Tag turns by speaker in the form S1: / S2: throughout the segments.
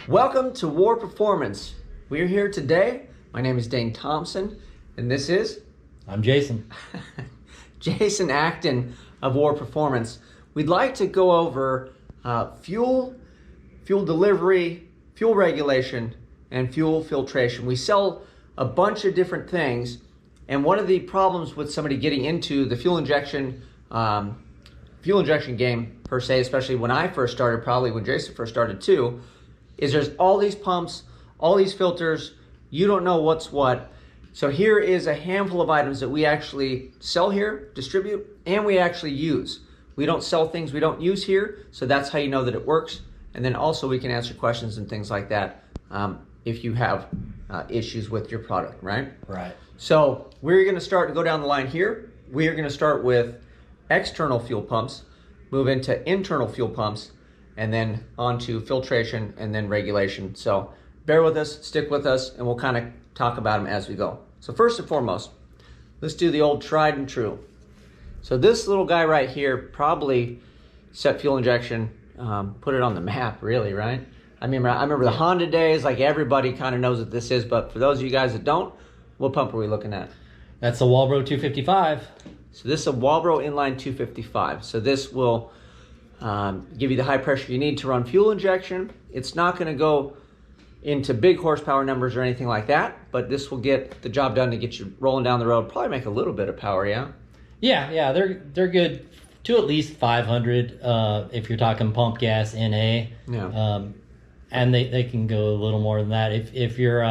S1: Welcome to Warr Performance. We're here today. My name is Dane Thompson, and this is...
S2: I'm Jason.
S1: Jason Acton of Warr Performance. We'd like to go over fuel delivery, fuel regulation, and fuel filtration. We sell a bunch of different things, and one of the problems with somebody getting into the fuel injection game per se, especially when I first started, probably when Jason first started too, is there's all these pumps, all these filters, you don't know what's what. So here is a handful of items that we actually sell here, distribute, and we actually use. We don't sell things we don't use here, so that's how you know that it works. And then also we can answer questions and things like that if you have issues with your product, right?
S2: Right.
S1: So we're gonna start to go down the line here. We are gonna start with external fuel pumps, move into internal fuel pumps, and then on to filtration and then regulation. So bear with us, stick with us, and we'll kind of talk about them as we go. So first and foremost, let's do the old tried and true. So this little guy right here probably set fuel injection, put it on the map really, right? I remember the Honda days, like everybody kind of knows what this is, but for those of you guys that don't, what pump are we looking at?
S2: That's a Warr 255.
S1: So this is a Warr inline 255. So this will give you the high pressure you need to run fuel injection. It's not going to go into big horsepower numbers or anything like that, but this will get the job done to get you rolling down the road. Probably make a little bit of power, yeah?
S2: Yeah, they're good to at least 500 if you're talking pump gas NA.
S1: Yeah.
S2: And they can go a little more than that if you're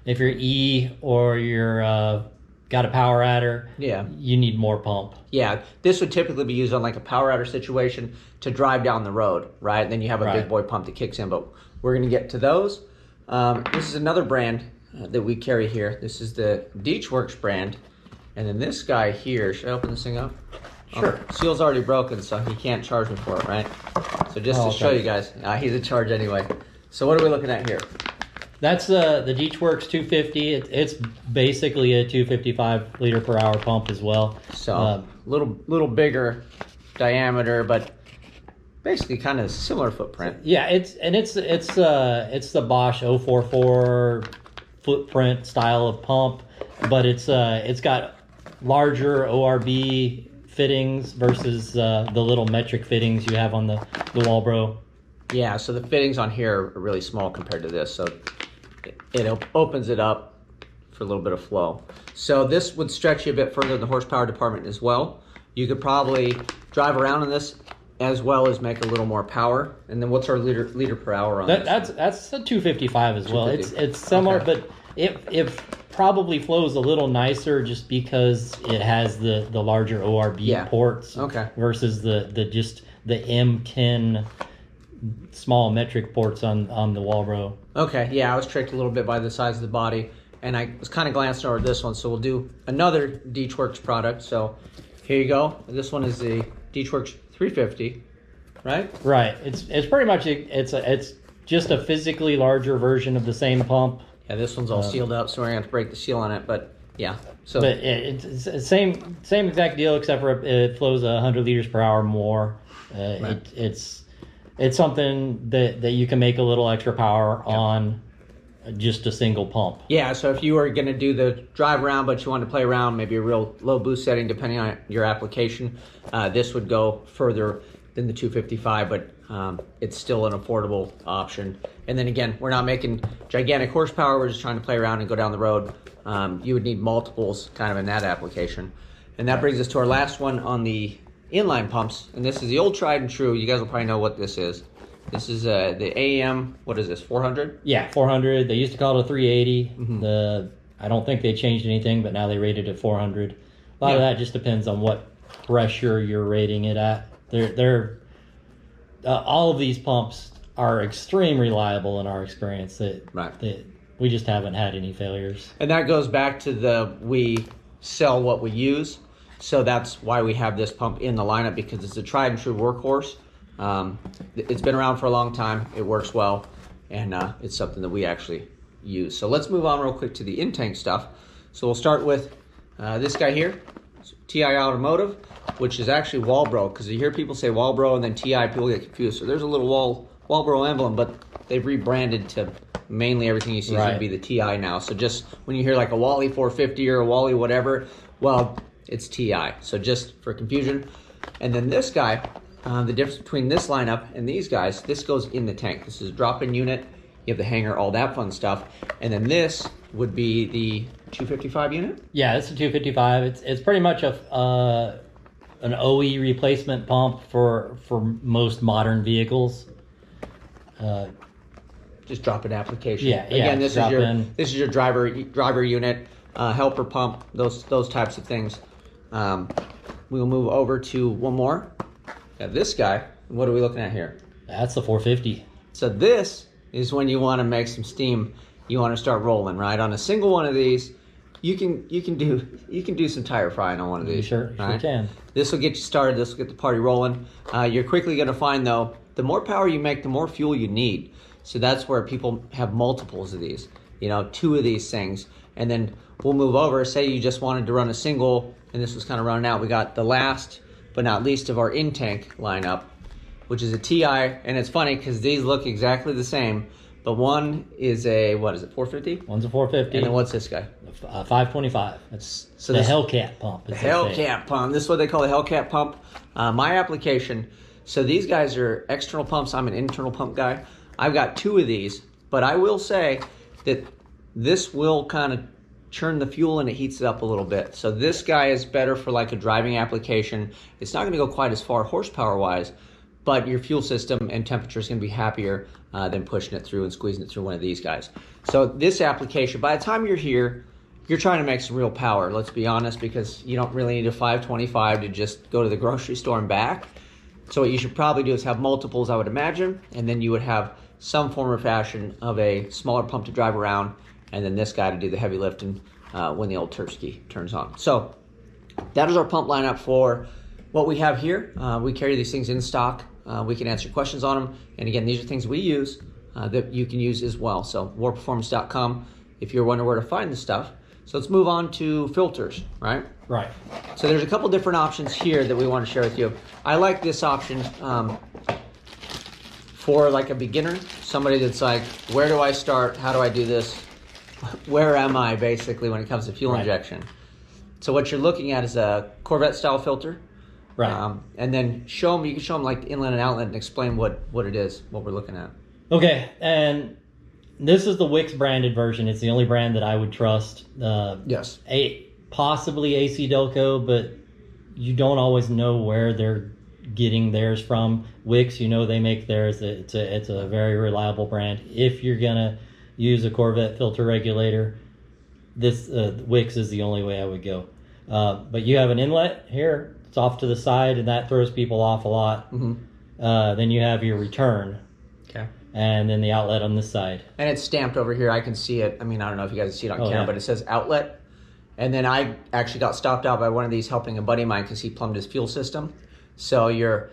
S2: E or you're got a power adder.
S1: Yeah.
S2: You need more pump.
S1: Yeah, this would typically be used on like a power adder situation to drive down the road, right? Then you have a big boy pump that kicks in, but we're going to get to those. This is another brand that we carry here. This is the Works brand. And then this guy here, should I open this thing up?
S2: Sure.
S1: Seal's already broken, so he can't charge me for it, right? So just to show you guys, he's in charge anyway. So what are we looking at here?
S2: That's the Works 250. It's basically a 255 liter per hour pump as well.
S1: So little bigger diameter, but basically kind of similar footprint.
S2: Yeah, it's the Bosch 044 footprint style of pump, but it's got larger ORB fittings versus the little metric fittings you have on the Warr.
S1: Yeah, so the fittings on here are really small compared to this, so it opens it up for a little bit of flow. So this would stretch you a bit further in the horsepower department as well. You could probably drive around in this as well as make a little more power. And then what's our liter per hour on this?
S2: That's a 255 as well. It's similar, but it probably flows a little nicer just because it has the larger ORB ports versus the M10 small metric ports on the Warr.
S1: Okay, yeah, I was tricked a little bit by the size of the body, and I was kind of glancing over this one, so we'll do another Works product. So here you go. This one is the Works 350, right?
S2: Right. It's pretty much it's just a physically larger version of the same pump.
S1: Yeah, this one's all sealed up, so we're gonna have to break the seal on it, but yeah. So
S2: but it's the same exact deal, except for it flows 100 liters per hour more.
S1: Right.
S2: It's something that you can make a little extra power on just a single pump. Yeah,
S1: so if you were going to do the drive around, but you want to play around, maybe a real low boost setting, depending on your application, this would go further than the 255, but it's still an affordable option. And then again, we're not making gigantic horsepower. We're just trying to play around and go down the road. You would need multiples kind of in that application. And that brings us to our last one on the inline pumps, and this is the old tried and true. You guys will probably know what this is. This is the AM, what is this, 400?
S2: Yeah, 400. They used to call it a 380. Mm-hmm. I don't think they changed anything, but now they rated it 400. A lot of that just depends on what pressure you're rating it at. They're all of these pumps are extremely reliable in our experience. We just haven't had any failures.
S1: And that goes back to we sell what we use. So that's why we have this pump in the lineup, because it's a tried and true workhorse. It's been around for a long time. It works well, and it's something that we actually use. So let's move on real quick to the in-tank stuff. So we'll start with this guy here, TI Automotive, which is actually Warr, because you hear people say Warr and then TI, people get confused. So there's a little Marlboro emblem, but they've rebranded to mainly everything you see is going to be the TI now. So just when you hear like a Wally 450 or a Wally whatever, well, it's TI. So just for confusion. And then this guy, the difference between this lineup and these guys, this goes in the tank. This is a drop-in unit. You have the hanger, all that fun stuff. And then this would be the 255 unit?
S2: Yeah, it's a 255. It's pretty much an OE replacement pump for most modern vehicles.
S1: Just drop-in application.
S2: Yeah,
S1: Again, this is your driver unit, helper pump, those types of things. We'll move over to one more. Now this guy, what are we looking at here?
S2: That's the 450.
S1: So this is when you want to make some steam. You want to start rolling, right? On a single one of these, you can do some tire frying on one of these.
S2: Sure can.
S1: This will get you started. This will get the party rolling. You're quickly going to find though, the more power you make, the more fuel you need. So that's where people have multiples of these. 2 of these things, and then we'll move over. Say you just wanted to run a single, and this was kind of running out. We got the last but not least of our in-tank lineup, which is a TI, and it's funny because these look exactly the same, but one is a, what is it, 450?
S2: One's a 450.
S1: And then what's this guy?
S2: 525. That's the Hellcat pump.
S1: The Hellcat pump. This is what they call the Hellcat pump. My application, so these guys are external pumps. I'm an internal pump guy. I've got 2 of these, but I will say that this will kind of churn the fuel and it heats it up a little bit. So this guy is better for like a driving application. It's not going to go quite as far horsepower wise, but your fuel system and temperature is going to be happier than pushing it through and squeezing it through one of these guys. So this application, by the time you're here, you're trying to make some real power, let's be honest, because you don't really need a 525 to just go to the grocery store and back. So what you should probably do is have multiples, I would imagine, and then you would have some form or fashion of a smaller pump to drive around, and then this guy to do the heavy lifting when the old Tursky turns on. So that is our pump lineup for what we have here. We carry these things in stock. We can answer questions on them. And again, these are things we use that you can use as well. So warperformance.com if you're wondering where to find this stuff. So let's move on to filters, right?
S2: Right.
S1: So there's a couple different options here that we want to share with you. I like this option for like a beginner, somebody that's like, where do I start? How do I do this? Where am I basically when it comes to fuel injection? So what you're looking at is a Corvette style filter.
S2: Right.
S1: And then you can show them like the inlet and outlet and explain what it is, what we're looking at.
S2: Okay, and this is the Wix branded version. It's the only brand that I would trust.
S1: Yes.
S2: Possibly AC Delco, but you don't always know where they're getting theirs from. Wix, they make theirs. It's a very reliable brand. If you're gonna use a Corvette filter regulator, this Wix is the only way I would go. But you have an inlet here. It's off to the side, and that throws people off a lot. Mm-hmm. Then you have your return. Okay. And then the outlet on this side. And it's stamped over here. I can see it. I mean, I don't know if you guys see it on camera, but it says outlet. And then I actually got stopped out by one of these helping a buddy of mine because he plumbed his fuel system. So your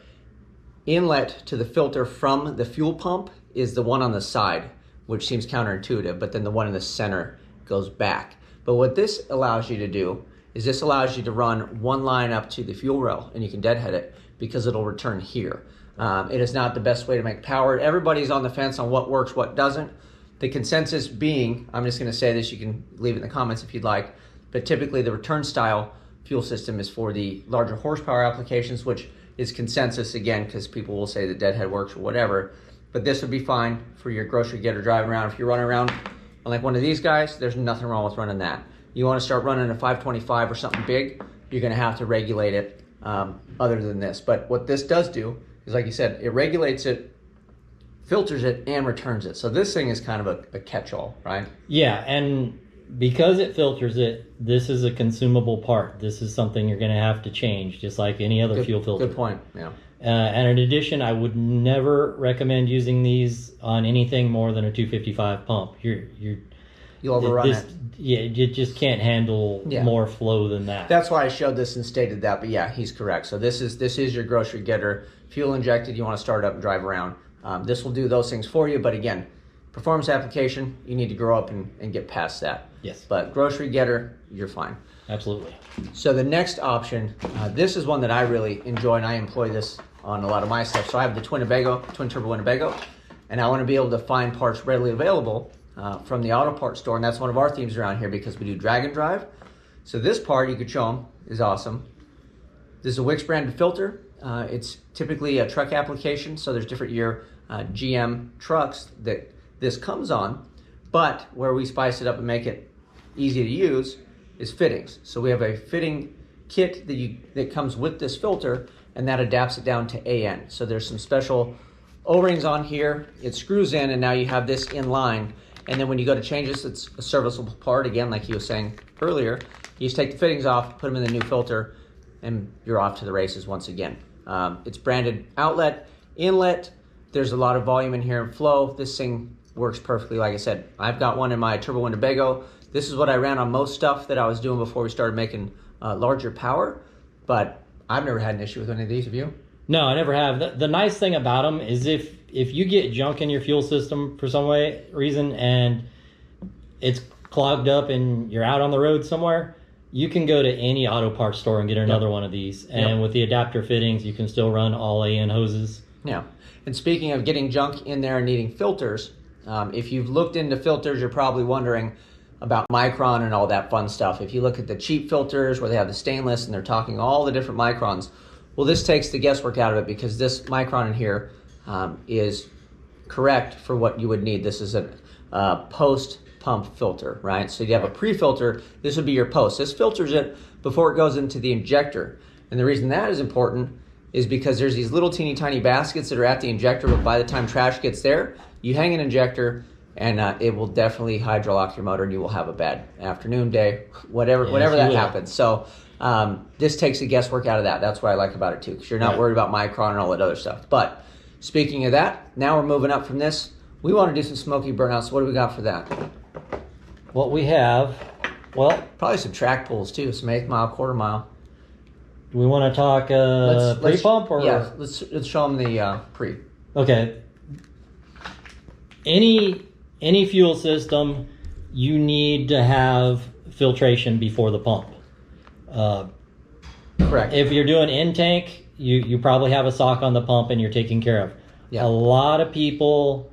S2: inlet to the filter from the fuel pump is the one on the side, which seems counterintuitive, but then the one in the center goes back. But what this allows you to do is this allows you to run one line up to the fuel rail, and you can deadhead it because it'll return here. It is not the best way to make power. Everybody's on the fence on what works, what doesn't. The consensus being, I'm just going to say this, you can leave it in the comments if you'd like, but typically the return style fuel system is for the larger horsepower applications, which is consensus again because people will say the deadhead works or whatever. But this would be fine for your grocery getter driving around. If you're running around on like one of these guys, there's nothing wrong with running that. You want to start running a 525 or something big, you're going to have to regulate it other than this. But what this does do is, like you said, it regulates it, filters it, and returns it. So this thing is kind of a catch-all, right? Yeah, and because it filters it, this is a consumable part. This is something you're going to have to change, just like any other fuel filter. Good point, yeah. And in addition, I would never recommend using these on anything more than a 255 pump. You'll overrun it. Yeah, you just can't handle more flow than that. That's why I showed this and stated that, but yeah, he's correct. So this is your grocery getter, fuel injected, you want to start up and drive around. This will do those things for you, but again, performance application, you need to grow up and get past that. Yes. But grocery getter, you're fine. Absolutely. So the next option, this is one that I really enjoy, and I employ this on a lot of my stuff. So I have the twin turbo Winnebago,
S1: and I want to be able to find parts readily available from the auto parts store, and that's one of our themes around here because we do drag and drive. So this part, you could show them, is awesome. This is a Wix branded filter. It's typically a truck application, so there's different year GM trucks that this comes on, but where we spice it up and make it easy to use is fittings. So we have a fitting kit that comes with this filter, and that adapts it down to AN. So there's some special O-rings on here, it screws in, and now you have this in line. And then when you go to change this, it's a serviceable part, again, like you were saying earlier. You just take the fittings off, put them in the new filter, and you're off to the races once again. It's branded outlet, inlet. There's a lot of volume in here and flow. This thing works perfectly. Like I said, I've got one in my turbo Winnebago. This is what I ran on most stuff that I was doing before we started making larger power, but I've never had an issue with any of these. Have you?
S2: No, I never have. The nice thing about them is if you get junk in your fuel system for some reason and it's clogged up and you're out on the road somewhere, you can go to any auto parts store and get another one of these. And with the adapter fittings, you can still run all AN hoses.
S1: Yeah. And speaking of getting junk in there and needing filters, if you've looked into filters, you're probably wondering about micron and all that fun stuff. If you look at the cheap filters where they have the stainless and they're talking all the different microns, well, this takes the guesswork out of it because this micron in here is correct for what you would need. This is a post-pump filter, right? So you have a pre-filter, this would be your post. This filters it before it goes into the injector. And the reason that is important is because there's these little teeny tiny baskets that are at the injector, but by the time trash gets there, you hang an injector and it will definitely hydrolock your motor and you will have a bad afternoon, day, whatever that happens. So this takes the guesswork out of that. That's what I like about it too, because you're not worried about micron and all that other stuff. But speaking of that, now we're moving up from this. We want to do some smoky burnouts. What do we got for that?
S2: What we have, well,
S1: probably some track pulls too, some 1/8 mile, 1/4 mile.
S2: Do we want to talk pre-pump or?
S1: Yeah, let's show them the pre.
S2: Okay. Any fuel system, you need to have filtration before the pump.
S1: Correct.
S2: If you're doing in-tank, you probably have a sock on the pump and you're taken care of.
S1: Yeah.
S2: A lot of people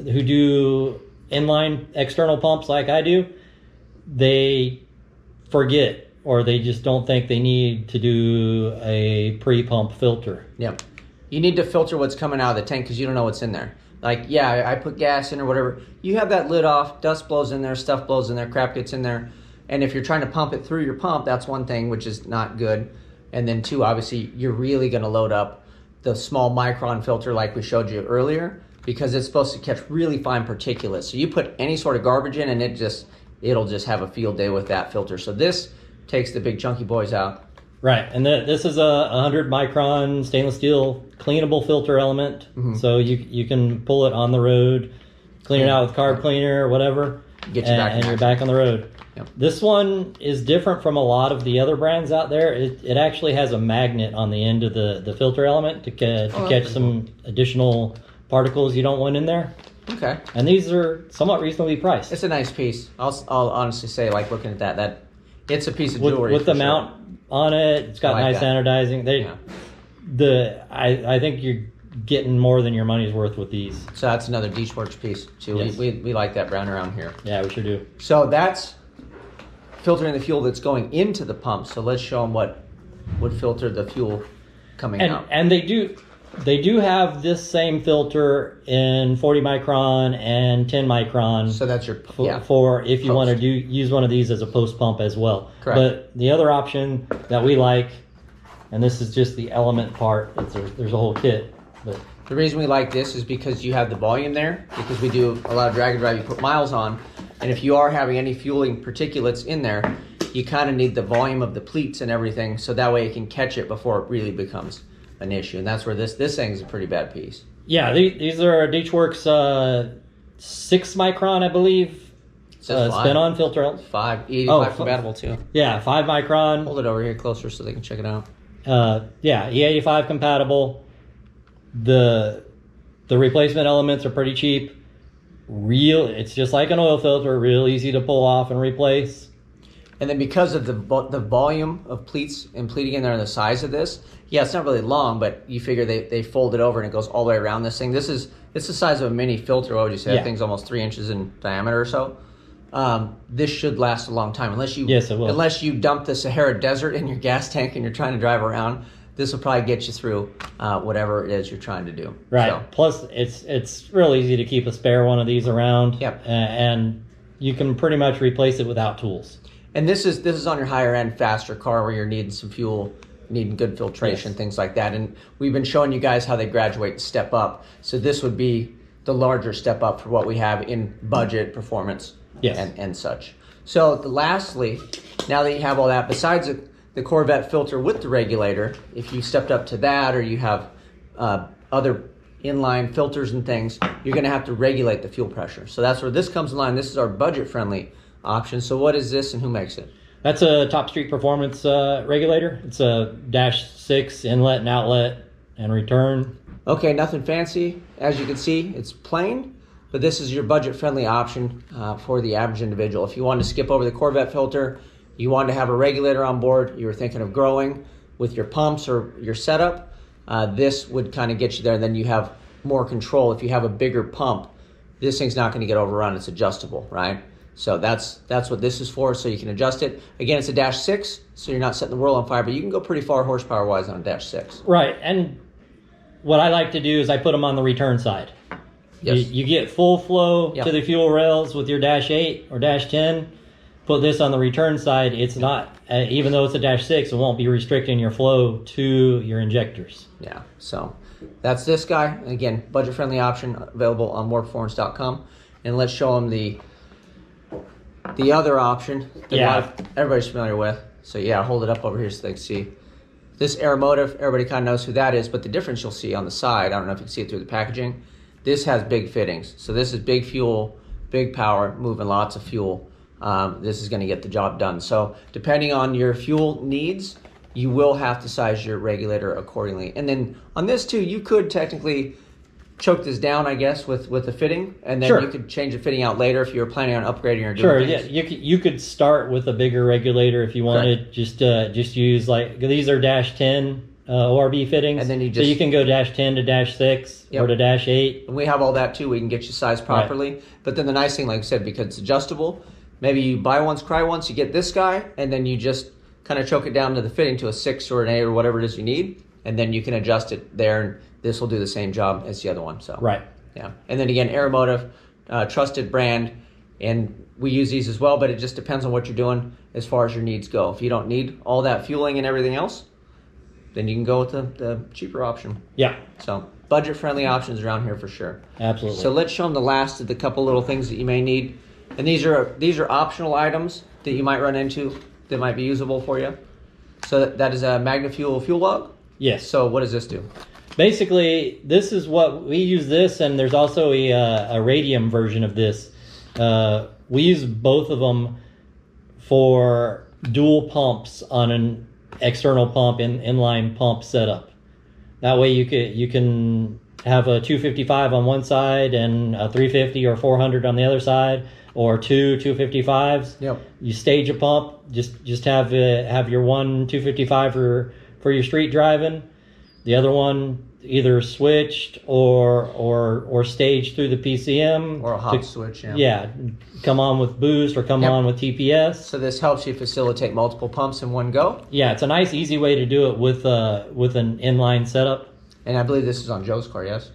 S2: who do inline external pumps like I do, they forget or they just don't think they need to do a pre-pump filter.
S1: Yeah. You need to filter what's coming out of the tank because you don't know what's in there. Like, yeah, I put gas in or whatever. You have that lid off, dust blows in there, stuff blows in there, crap gets in there. And if you're trying to pump it through your pump, that's one thing, which is not good. And then two, obviously, you're really going to load up the small micron filter like we showed you earlier because it's supposed to catch really fine particulates. So you put any sort of garbage in and it'll just have a field day with that filter. So this takes the big chunky boys out.
S2: Right, and this is a 100 micron stainless steel cleanable filter element. Mm-hmm. So you can pull it on the road, clean it out with carb cleaner or whatever,
S1: get you back
S2: and you're back on the road.
S1: Yep.
S2: This one is different from a lot of the other brands out there. It actually has a magnet on the end of the filter element to catch some additional particles you don't want in there.
S1: Okay.
S2: And these are somewhat reasonably priced.
S1: It's a nice piece. I'll honestly say, like looking at that it's a piece of jewelry.
S2: With the mount on it, it's got nice anodizing. I think you're getting more than your money's worth with these.
S1: So that's another Deechworks piece too. Yes. We like that brown around here.
S2: Yeah, we sure do.
S1: So that's filtering the fuel that's going into the pump. So let's show them what would filter the fuel coming out.
S2: And they do have this same filter in 40 micron and 10 micron.
S1: So that's your
S2: for if you want to use one of these as a post pump as well.
S1: Correct.
S2: But the other option that we like, and this is just the element part. There's a whole kit. But
S1: the reason we like this is because you have the volume there. Because we do a lot of drag and drive, you put miles on, and if you are having any fueling particulates in there, you kind of need the volume of the pleats and everything, so that way it can catch it before it really becomes an issue. And that's where this thing is a pretty bad piece.
S2: Yeah, these are Deechworks 6 micron, I believe. Spin-on filter.
S1: 85 compatible too.
S2: Yeah, 5 micron.
S1: Hold it over here closer so they can check it out.
S2: Yeah, E85 compatible. The replacement elements are pretty cheap. It's just like an oil filter, real easy to pull off and replace.
S1: And then because of the volume of pleats and pleating in there and the size of this, yeah, it's not really long, but you figure they fold it over and it goes all the way around this thing. It's the size of a mini filter. What would you say?
S2: Yeah.
S1: That thing's almost 3 inches in diameter or so. This should last a long time unless you
S2: Yes, it will.
S1: unless you dump the Sahara Desert in your gas tank and you're trying to drive around. This will probably get you through whatever it is you're trying to do.
S2: Right.
S1: So,
S2: Plus, it's real easy to keep a spare one of these around.
S1: Yep.
S2: And you can pretty much replace it without tools.
S1: and this is on your higher end, faster car where you're needing some fuel, needing good filtration,
S2: Yes.
S1: things like that. And we've been showing you guys how they graduate and step up. So this would be the larger step up for what we have in budget, performance,
S2: Yes.
S1: and such. So lastly, now that you have all that, besides the Corvette filter with the regulator, if you stepped up to that or you have other inline filters and things, you're going to have to regulate the fuel pressure. So that's where this comes in line. This is our budget-friendly option. So what is this and who makes it?
S2: That's a Top Street Performance regulator. It's a -6 inlet and outlet and return.
S1: Okay, nothing fancy. As you can see, it's plain, but this is your budget-friendly option for the average individual. If you wanted to skip over the Corvette filter, you wanted to have a regulator on board, you were thinking of growing with your pumps or your setup, this would kind of get you there. Then you have more control. If you have a bigger pump, this thing's not going to get overrun. It's adjustable, right? So that's what this is for, so you can adjust it. Again, it's a -6, so you're not setting the world on fire, but you can go pretty far horsepower-wise on a -6.
S2: Right. And what I like to do is I put them on the return side.
S1: Yes.
S2: You get full flow
S1: Yep.
S2: to the fuel rails with your -8 or -10. Put this on the return side. It's not, even though it's a -6, it won't be restricting your flow to your injectors.
S1: Yeah, so that's this guy. Again, budget-friendly option available on warperformance.com. And let's show them the other option that a lot of everybody's familiar with. So yeah, hold it up over here so they can see. This Automotive, everybody kind of knows who that is, but the difference you'll see on the side, I don't know if you can see it through the packaging, this has big fittings. So this is big fuel, big power, moving lots of fuel. This is going to get the job done. So depending on your fuel needs, you will have to size your regulator accordingly. And then on this too, you could technically choke this down, I guess, with a fitting, and then
S2: Sure.
S1: you could change the fitting out later if you were planning on upgrading or doing
S2: Sure,
S1: things.
S2: yeah, you could start with a bigger regulator if you wanted. Just use like these are -10 ORB fittings,
S1: And then you
S2: so
S1: just-
S2: you can go -10 to -6
S1: Yep.
S2: or to -8.
S1: And we have all that too. We can get you sized properly. But then the nice thing, like I said, because it's adjustable, maybe you buy once, cry once, you get this guy, and then you just kind of choke it down to the fitting to a 6 or an 8 or whatever it is you need, and then you can adjust it there, and this will do the same job as the other one. So
S2: Right.
S1: yeah. And then again, Automotive, trusted brand, and we use these as well, but it just depends on what you're doing as far as your needs go. If you don't need all that fueling and everything else, then you can go with the cheaper option.
S2: Yeah,
S1: So budget-friendly options around here for sure.
S2: absolutely.
S1: So let's show them the last of the couple little things that you may need. And these are optional items that you might run into that might be usable for you. So that is a MagnaFuel fuel log.
S2: Yes.
S1: So what does this do?
S2: Basically, this is what we use this, and there's also a radium version of this. We use both of them for dual pumps on an external pump inline pump setup. That way you can have a 255 on one side and a 350 or 400 on the other side, or two 255s.
S1: Yep.
S2: You stage a pump. Just have your one 255 for your street driving. The other one either switched or staged through the PCM.
S1: Or a hop switch, yeah.
S2: Yeah, come on with boost or come
S1: Yep.
S2: on with TPS.
S1: So this helps you facilitate multiple pumps in one go.
S2: Yeah, it's a nice, easy way to do it with an inline setup.
S1: And I believe this is on Joe's car, yes?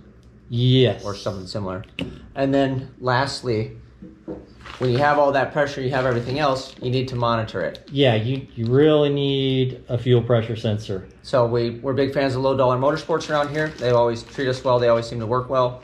S2: Yes.
S1: Or something similar. And then lastly, when you have all that pressure, you have everything else, you need to monitor it.
S2: Yeah, you really need a fuel pressure sensor.
S1: So we're big fans of low-dollar motorsports around here. They always treat us well. They always seem to work well.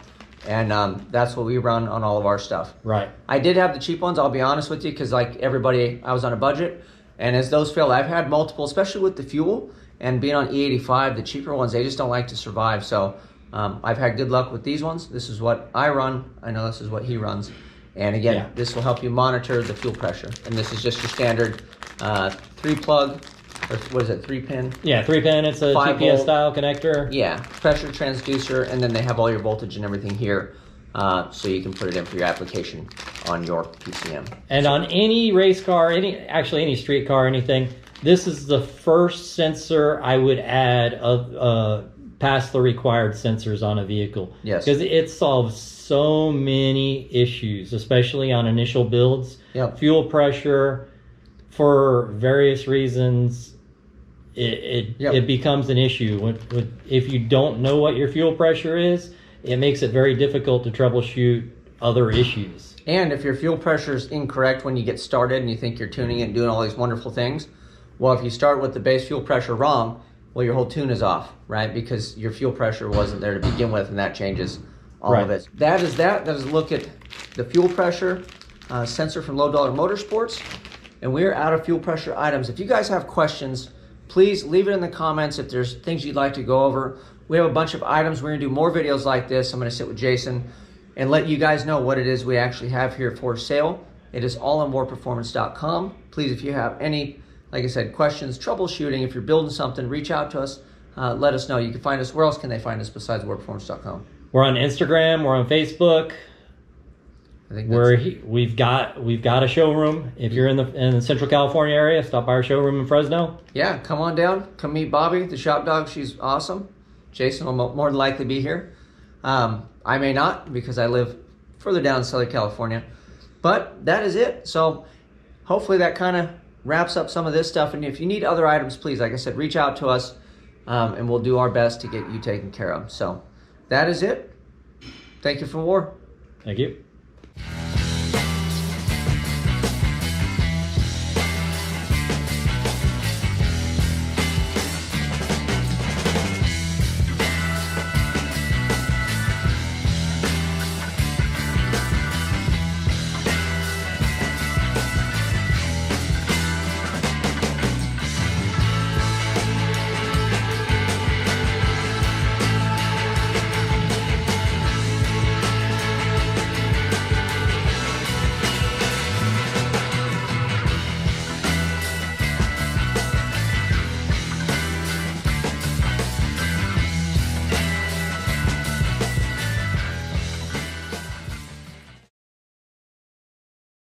S1: And that's what we run on all of our stuff.
S2: Right.
S1: I did have the cheap ones, I'll be honest with you, because like everybody, I was on a budget. And as those failed, I've had multiple, especially with the fuel and being on E85, the cheaper ones, they just don't like to survive. So I've had good luck with these ones. This is what I run. I know this is what he runs. And again,
S2: Yeah.
S1: this will help you monitor the fuel pressure. And this is just your standard 3-plug, or what is it, 3-pin?
S2: Yeah, 3-pin. It's a
S1: 5
S2: TPS
S1: volt.
S2: style connector.
S1: Yeah, pressure transducer, and then they have all your voltage and everything here. so you can put it in for your application on your PCM.
S2: And on any race car, any street car, anything, this is the first sensor I would add of past the required sensors on a vehicle.
S1: Yes.
S2: Because it solves so many issues, especially on initial builds.
S1: Yep.
S2: Fuel pressure, for various reasons, it becomes an issue. If you don't know what your fuel pressure is, it makes it very difficult to troubleshoot other issues.
S1: And if your fuel pressure is incorrect when you get started and you think you're tuning it and doing all these wonderful things, well, if you start with the base fuel pressure wrong, well, your whole tune is off, right? Because your fuel pressure wasn't there to begin with, and that changes all of it. That is a look at the fuel pressure sensor from Low Dollar Motorsports, and we're out of fuel pressure items. If you guys have questions, please leave it in the comments if there's things you'd like to go over. We have a bunch of items. We're going to do more videos like this. I'm going to sit with Jason and let you guys know what it is we actually have here for sale. It is all on warrperformance.com. Please, if you have any, like I said, questions, troubleshooting, if you're building something, reach out to us. Let us know. You can find us. Where else can they find us besides warrperformance.com?
S2: We're on Instagram. We're on Facebook.
S1: I think
S2: we've got a showroom. If you're in the Central California area, stop by our showroom in Fresno.
S1: Yeah, come on down. Come meet Bobby, the shop dog. She's awesome. Jason will more than likely be here. I may not because I live further down in Southern California. But that is it. So hopefully that kind of wraps up some of this stuff. And if you need other items, please, like I said, reach out to us and we'll do our best to get you taken care of. So that is it. Thank you for Warr.
S2: Thank you.